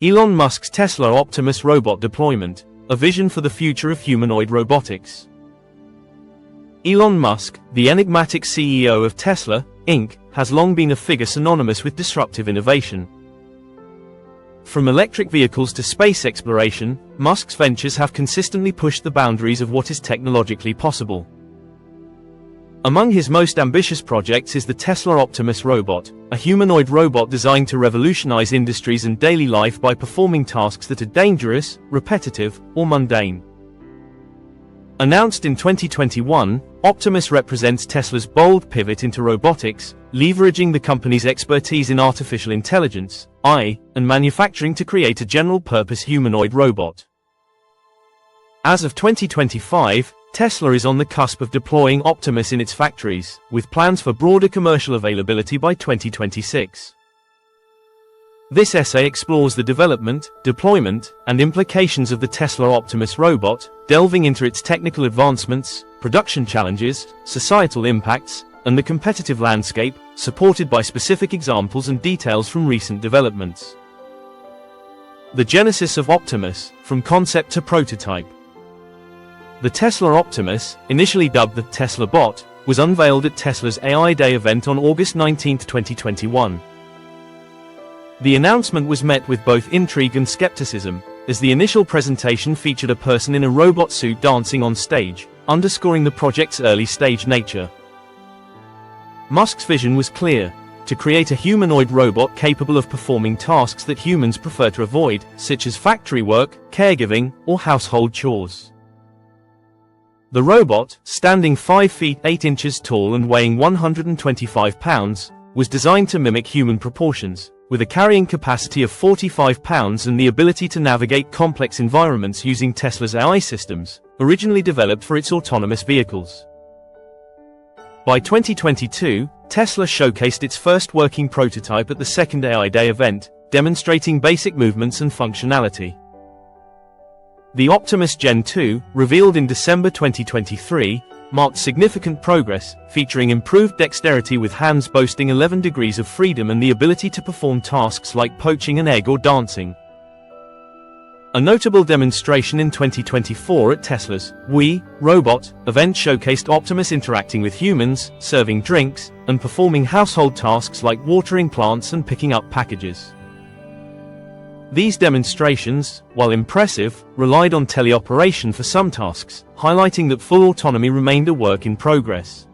Elon Musk's Tesla Optimus robot deployment, a vision for the future of humanoid robotics. Elon Musk, the enigmatic CEO of Tesla, Inc., has long been a figure synonymous with disruptive innovation. From electric vehicles to space exploration, Musk's ventures have consistently pushed the boundaries of what is technologically possible. Among his most ambitious projects is the Tesla Optimus robot, a humanoid robot designed to revolutionize industries and daily life by performing tasks that are dangerous, repetitive, or mundane. Announced in 2021, Optimus represents Tesla's bold pivot into robotics, leveraging the company's expertise in artificial intelligence, AI, and manufacturing to create a general-purpose humanoid robot. As of 2025, Tesla is on the cusp of deploying Optimus in its factories, with plans for broader commercial availability by 2026. This essay explores the development, deployment, and implications of the Tesla Optimus robot, delving into its technical advancements, production challenges, societal impacts, and the competitive landscape, supported by specific examples and details from recent developments. The genesis of Optimus, from concept to prototype. The Tesla Optimus, initially dubbed the Tesla Bot, was unveiled at Tesla's AI Day event on August 19, 2021. The announcement was met with both intrigue and skepticism, as the initial presentation featured a person in a robot suit dancing on stage, underscoring the project's early-stage nature. Musk's vision was clear: to create a humanoid robot capable of performing tasks that humans prefer to avoid, such as factory work, caregiving, or household chores. The robot, standing 5 feet 8 inches tall and weighing 125 pounds, was designed to mimic human proportions, with a carrying capacity of 45 pounds and the ability to navigate complex environments using Tesla's AI systems, originally developed for its autonomous vehicles. By 2022, Tesla showcased its first working prototype at the second AI Day event, demonstrating basic movements and functionality. The Optimus Gen 2, revealed in December 2023, marked significant progress, featuring improved dexterity with hands boasting 11 degrees of freedom and the ability to perform tasks like poaching an egg or dancing. A notable demonstration in 2024 at Tesla's We, Robot event showcased Optimus interacting with humans, serving drinks, and performing household tasks like watering plants and picking up packages. These demonstrations, while impressive, relied on teleoperation for some tasks, highlighting that full autonomy remained a work in progress.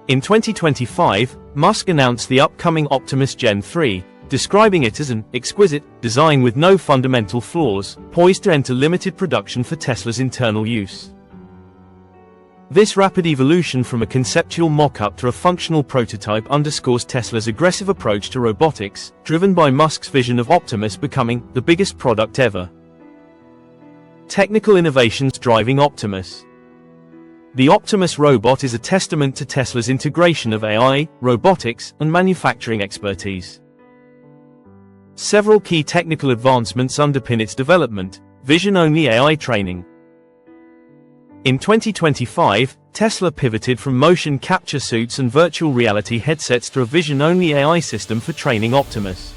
In 2025, Musk announced the upcoming Optimus Gen 3, describing it as an exquisite design with no fundamental flaws, poised to enter limited production for Tesla's internal use. This rapid evolution from a conceptual mock-up to a functional prototype underscores Tesla's aggressive approach to robotics, driven by Musk's vision of Optimus becoming the biggest product ever. Technical innovations driving Optimus. The Optimus robot is a testament to Tesla's integration of AI, robotics, and manufacturing expertise. Several key technical advancements underpin its development: vision-only AI training. In 2025, Tesla pivoted from motion capture suits and virtual reality headsets to a vision-only AI system for training Optimus.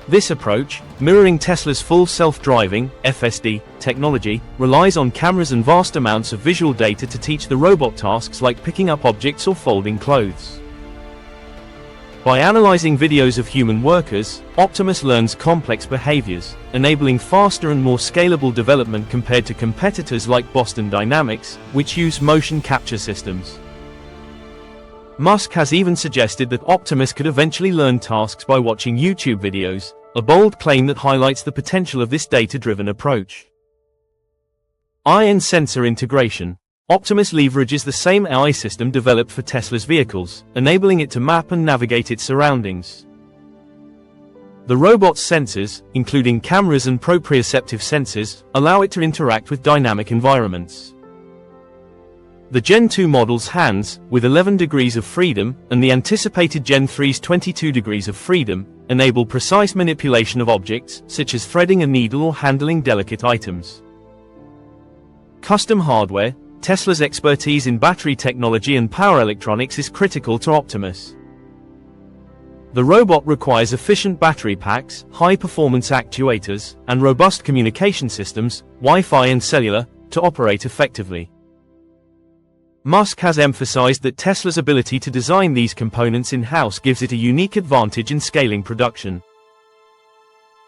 This approach, mirroring Tesla's full self-driving (FSD) technology, relies on cameras and vast amounts of visual data to teach the robot tasks like picking up objects or folding clothes. By analyzing videos of human workers, Optimus learns complex behaviors, enabling faster and more scalable development compared to competitors like Boston Dynamics, which use motion capture systems. Musk has even suggested that Optimus could eventually learn tasks by watching YouTube videos, a bold claim that highlights the potential of this data-driven approach. AI and sensor integration. Optimus leverages the same AI system developed for Tesla's vehicles, enabling it to map and navigate its surroundings. The robot's sensors, including cameras and proprioceptive sensors, allow it to interact with dynamic environments. The Gen 2 model's hands, with 11 degrees of freedom, and the anticipated Gen 3's 22 degrees of freedom, enable precise manipulation of objects, such as threading a needle or handling delicate items. Custom hardware. Tesla's expertise in battery technology and power electronics is critical to Optimus. The robot requires efficient battery packs, high-performance actuators, and robust communication systems, Wi-Fi and cellular, to operate effectively. Musk has emphasized that Tesla's ability to design these components in-house gives it a unique advantage in scaling production.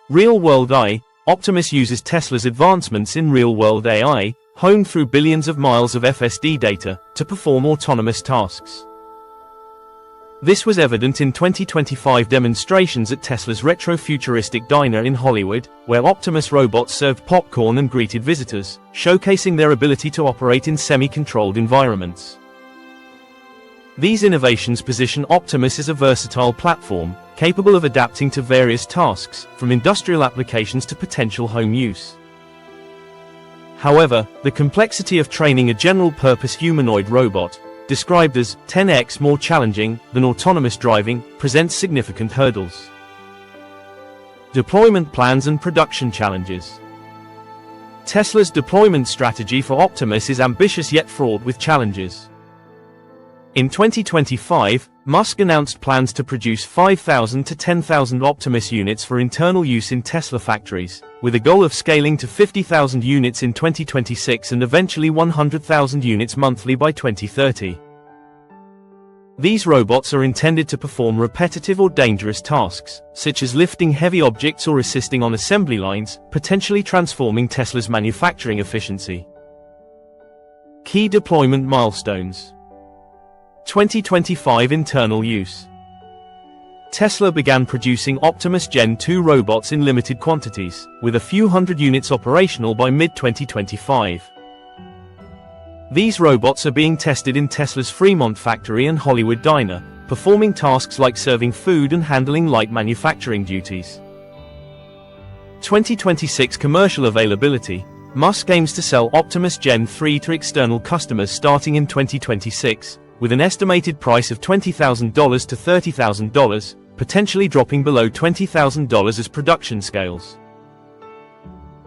Real-world AI. Optimus uses Tesla's advancements in real-world AI, honed through billions of miles of FSD data, to perform autonomous tasks. This was evident in 2025 demonstrations at Tesla's retro-futuristic diner in Hollywood, where Optimus robots served popcorn and greeted visitors, showcasing their ability to operate in semi-controlled environments. These innovations position Optimus as a versatile platform, capable of adapting to various tasks, from industrial applications to potential home use. However, the complexity of training a general-purpose humanoid robot, described as 10x more challenging than autonomous driving, presents significant hurdles. Deployment plans and production challenges. Tesla's deployment strategy for Optimus is ambitious yet fraught with challenges. In 2025, Musk announced plans to produce 5,000 to 10,000 Optimus units for internal use in Tesla factories, with a goal of scaling to 50,000 units in 2026 and eventually 100,000 units monthly by 2030. These robots are intended to perform repetitive or dangerous tasks, such as lifting heavy objects or assisting on assembly lines, potentially transforming Tesla's manufacturing efficiency. Key deployment milestones. 2025 internal use. Tesla began producing Optimus Gen 2 robots in limited quantities, with a few hundred units operational by mid-2025. These robots are being tested in Tesla's Fremont factory and Hollywood diner, performing tasks like serving food and handling light manufacturing duties. 2026 commercial availability. Musk aims to sell Optimus Gen 3 to external customers starting in 2026, with an estimated price of $20,000 to $30,000, potentially dropping below $20,000 as production scales.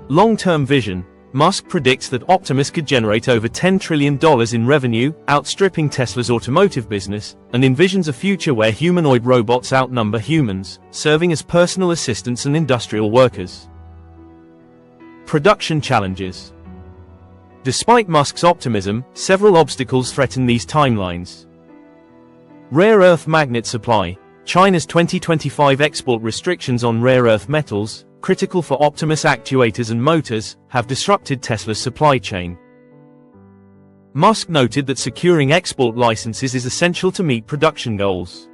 Long-term vision. Musk predicts that Optimus could generate over $10 trillion in revenue, outstripping Tesla's automotive business, and envisions a future where humanoid robots outnumber humans, serving as personal assistants and industrial workers. Production challenges. Despite Musk's optimism, several obstacles threaten these timelines. Rare earth magnet supply. China's 2025 export restrictions on rare earth metals, critical for Optimus actuators and motors, have disrupted Tesla's supply chain. Musk noted that securing export licenses is essential to meet production goals.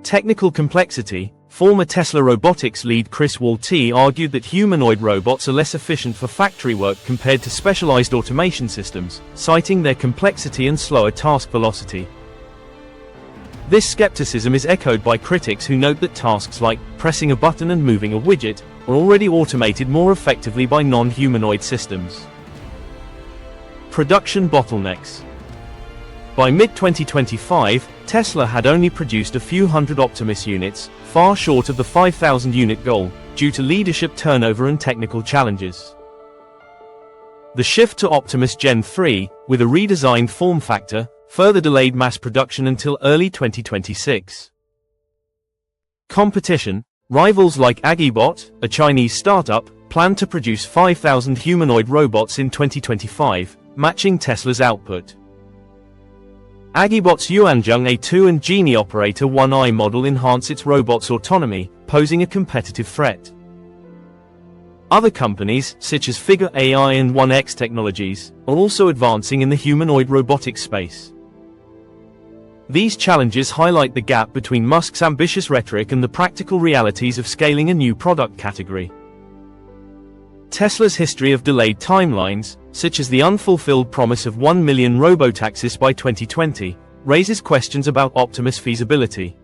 Technical complexity. Former Tesla Robotics lead Chris Walty argued that humanoid robots are less efficient for factory work compared to specialized automation systems, citing their complexity and slower task velocity. This skepticism is echoed by critics who note that tasks like pressing a button and moving a widget are already automated more effectively by non-humanoid systems. Production bottlenecks. By mid-2025, Tesla had only produced a few hundred Optimus units, far short of the 5,000-unit goal, due to leadership turnover and technical challenges. The shift to Optimus Gen 3, with a redesigned form factor, further delayed mass production until early 2026. Competition. Rivals like Agibot, a Chinese startup, plan to produce 5,000 humanoid robots in 2025, matching Tesla's output. Agibot's Yuanzhong A2 and Genie Operator 1i model enhance its robot's autonomy, posing a competitive threat. Other companies, such as Figure AI and 1X Technologies, are also advancing in the humanoid robotics space. These challenges highlight the gap between Musk's ambitious rhetoric and the practical realities of scaling a new product category. Tesla's history of delayed timelines, such as the unfulfilled promise of 1 million robotaxis by 2020, raises questions about Optimus' feasibility.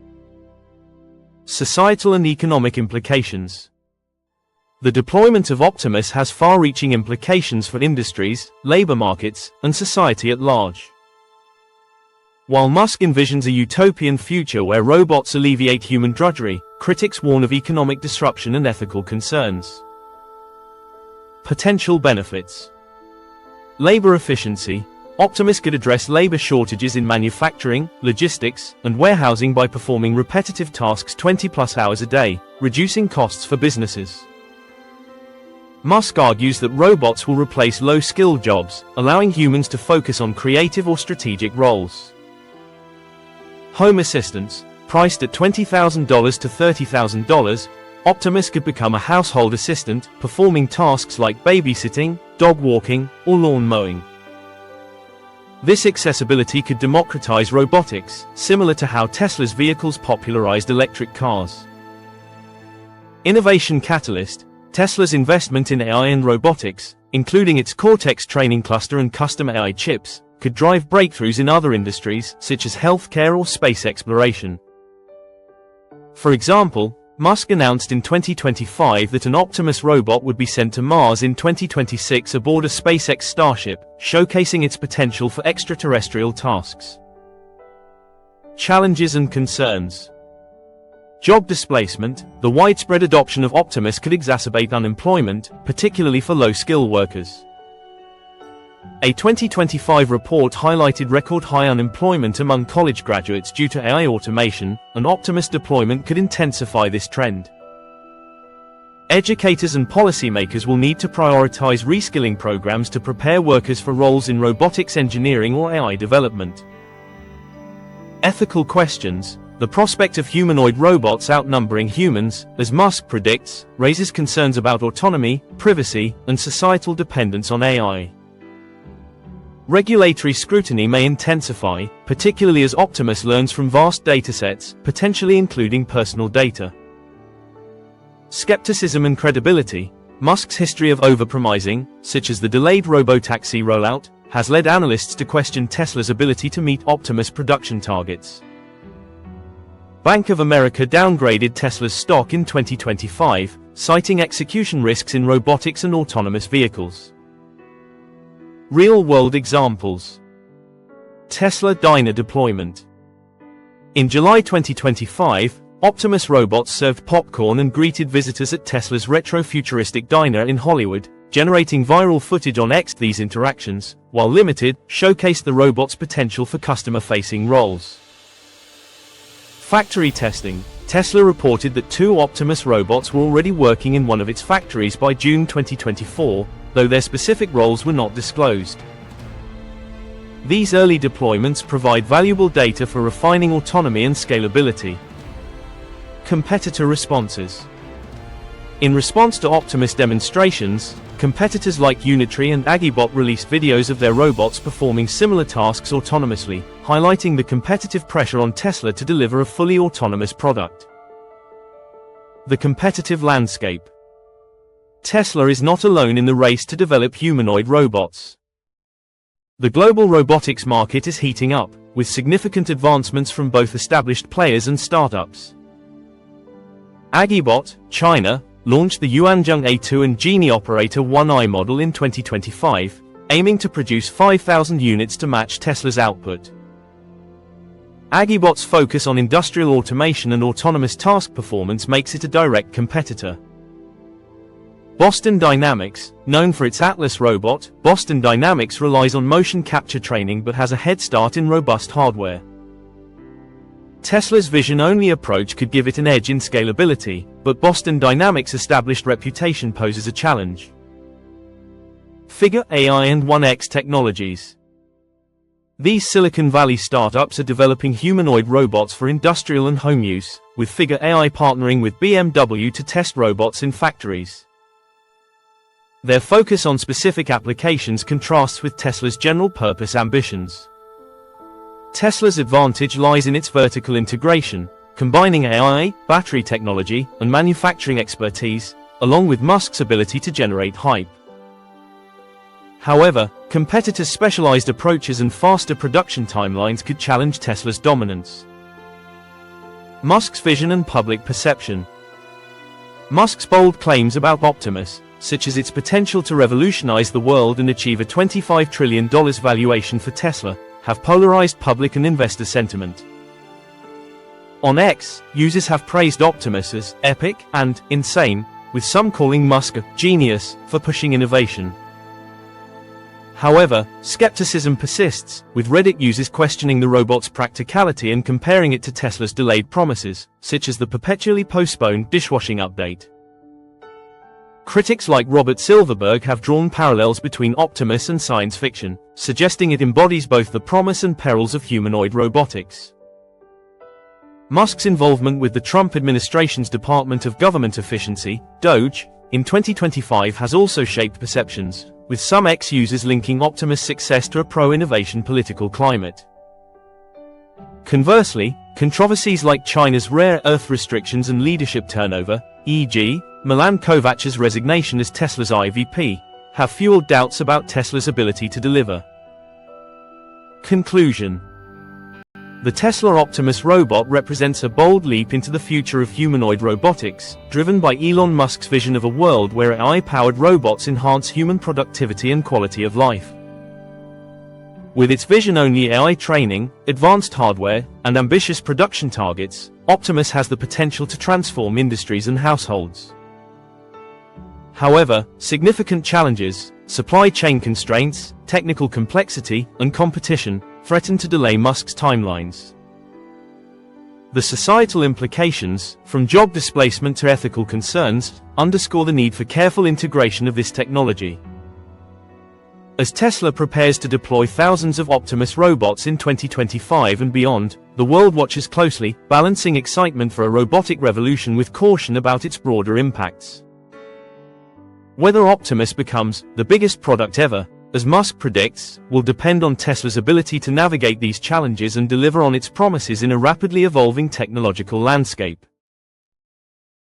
Societal and economic implications. The deployment of Optimus has far-reaching implications for industries, labor markets, and society at large. While Musk envisions a utopian future where robots alleviate human drudgery, critics warn of economic disruption and ethical concerns. Potential benefits. Labor efficiency. Optimus could address labor shortages in manufacturing, logistics, and warehousing by performing repetitive tasks 20+ hours a day, reducing costs for businesses. Musk argues that robots will replace low-skilled jobs, allowing humans to focus on creative or strategic roles. Home assistants, priced at $20,000 to $30,000, Optimus could become a household assistant, performing tasks like babysitting, dog walking, or lawn mowing. This accessibility could democratize robotics, similar to how Tesla's vehicles popularized electric cars. Innovation catalyst, Tesla's investment in AI and robotics, including its Cortex training cluster and custom AI chips, could drive breakthroughs in other industries, such as healthcare or space exploration. For example, Musk announced in 2025 that an Optimus robot would be sent to Mars in 2026 aboard a SpaceX Starship, showcasing its potential for extraterrestrial tasks. Challenges and concerns. Job displacement. The widespread adoption of Optimus could exacerbate unemployment, particularly for low-skill workers. A 2025 report highlighted record-high unemployment among college graduates due to AI automation, and Optimus deployment could intensify this trend. Educators and policymakers will need to prioritize reskilling programs to prepare workers for roles in robotics engineering or AI development. Ethical questions. The prospect of humanoid robots outnumbering humans, as Musk predicts, raises concerns about autonomy, privacy, and societal dependence on AI. Regulatory scrutiny may intensify, particularly as Optimus learns from vast datasets, potentially including personal data. Skepticism and credibility. Musk's history of overpromising, such as the delayed robotaxi rollout, has led analysts to question Tesla's ability to meet Optimus production targets. Bank of America downgraded Tesla's stock in 2025, citing execution risks in robotics and autonomous vehicles. Real-world examples. Tesla diner deployment. In July 2025, Optimus robots served popcorn and greeted visitors at Tesla's retro-futuristic diner in Hollywood, generating viral footage on X. These interactions, while limited, showcased the robot's potential for customer-facing roles. Factory testing. Tesla reported that 2 Optimus robots were already working in one of its factories by June 2024, though their specific roles were not disclosed. These early deployments provide valuable data for refining autonomy and scalability. Competitor responses. In response to Optimus demonstrations, competitors like Unitree and Agibot released videos of their robots performing similar tasks autonomously, highlighting the competitive pressure on Tesla to deliver a fully autonomous product. The competitive landscape. Tesla is not alone in the race to develop humanoid robots. The global robotics market is heating up, with significant advancements from both established players and startups. Agibot, China, launched the Yuanzhong A2 and Genie Operator 1i model in 2025, aiming to produce 5,000 units to match Tesla's output. Agibot's focus on industrial automation and autonomous task performance makes it a direct competitor. Boston Dynamics, known for its Atlas robot, Boston Dynamics relies on motion capture training but has a head start in robust hardware. Tesla's vision-only approach could give it an edge in scalability, but Boston Dynamics' established reputation poses a challenge. Figure AI and 1X Technologies. These Silicon Valley startups are developing humanoid robots for industrial and home use, with Figure AI partnering with BMW to test robots in factories. Their focus on specific applications contrasts with Tesla's general-purpose ambitions. Tesla's advantage lies in its vertical integration, combining AI, battery technology, and manufacturing expertise, along with Musk's ability to generate hype. However, competitors' specialized approaches and faster production timelines could challenge Tesla's dominance. Musk's vision and public perception. Musk's bold claims about Optimus, such as its potential to revolutionize the world and achieve a $25 trillion valuation for Tesla, have polarized public and investor sentiment. On X, users have praised Optimus as epic and insane, with some calling Musk a genius for pushing innovation. However, skepticism persists, with Reddit users questioning the robot's practicality and comparing it to Tesla's delayed promises, such as the perpetually postponed dishwashing update. Critics like Robert Silverberg have drawn parallels between Optimus and science fiction, suggesting it embodies both the promise and perils of humanoid robotics. Musk's involvement with the Trump administration's Department of Government Efficiency, DOGE, in 2025 has also shaped perceptions, with some ex-users linking Optimus' success to a pro-innovation political climate. Conversely, controversies like China's rare earth restrictions and leadership turnover, e.g., Milan Kovac's resignation as Tesla's IVP, have fueled doubts about Tesla's ability to deliver. Conclusion: the Tesla Optimus robot represents a bold leap into the future of humanoid robotics, driven by Elon Musk's vision of a world where AI-powered robots enhance human productivity and quality of life. With its vision-only AI training, advanced hardware, and ambitious production targets, Optimus has the potential to transform industries and households. However, significant challenges, supply chain constraints, technical complexity, and competition threaten to delay Musk's timelines. The societal implications, from job displacement to ethical concerns, underscore the need for careful integration of this technology. As Tesla prepares to deploy thousands of Optimus robots in 2025 and beyond, the world watches closely, balancing excitement for a robotic revolution with caution about its broader impacts. Whether Optimus becomes the biggest product ever, as Musk predicts, will depend on Tesla's ability to navigate these challenges and deliver on its promises in a rapidly evolving technological landscape.